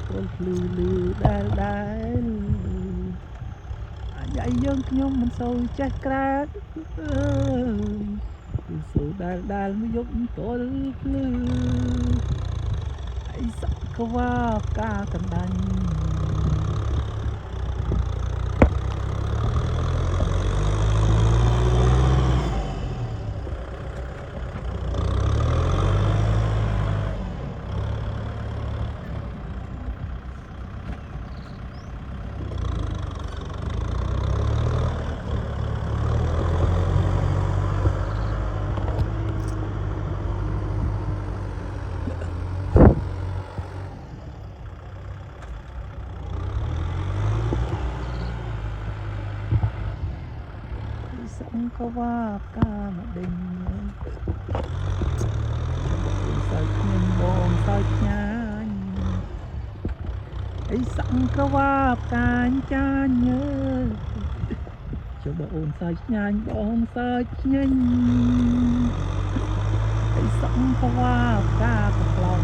ពលភ្លឺលឺដែលអាយយើងខ្ញុំមិនសូវចេះក្រែតអើយគឺសូវដែលមកយកទល់ភ្លឺអីសក់ក្វាផ្កាកណ្ដាញ់សង្កវាផ្កាមកដេញសើចញញបងសើចញាញអីសង្កវាផ្កាចាញ់អើយចុះបើអូនសើចញាញបងសើចញញអីសង្កវាផ្កាក៏ផ្លោក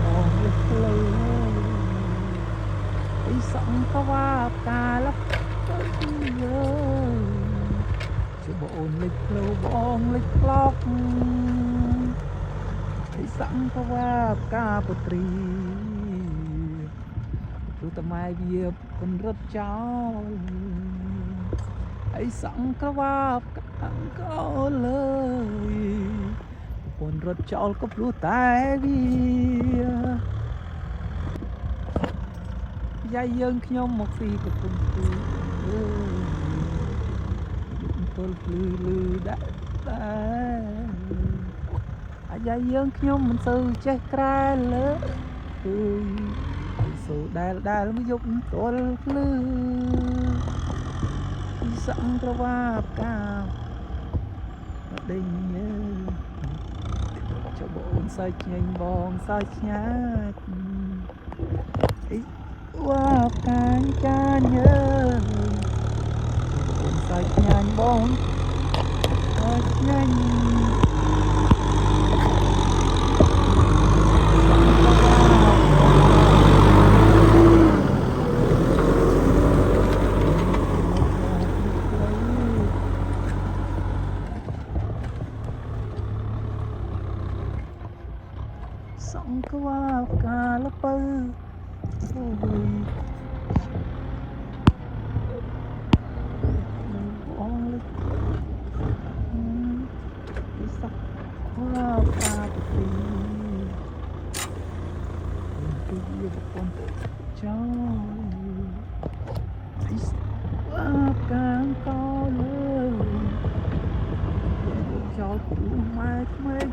បងលើផ្លូវអីសង្កវាផ្កាលឹកទៅយើចុះបើអូនលេចផ្លូវបងលេចផ្លោកអីសង្កវាផ្កាពុត្រីព្រោះតែម៉ែវាពន្រត់ចោលអីសង្កវាផ្កាកោលើយពន្រត់ចោលក៏ព្រោះតែវាយាយយើងខ្ញុំមកស៊ីកំពុងទីទល់ភ្លឺលឺដែរអាយាយយើងខ្ញុំមិនសូវចេះក្រែលើអើយសូវដែលមកយកទល់ភ្លឺពីសង្ក្រវាផ្កាមកដេញចុះបងសើចញញបងសើចញាច់អីវ៉ាផ្កាចាញ់អើយបងសើចញាញបងសើចញាញ់សង្កវាផ្កាលពៅអូយបងលឹកពីសក់វាផ្កាពុទីគឺវាប្រពន្ធចោលអីវាផ្កាកោលើចោលព្រោះម៉ែក្មេក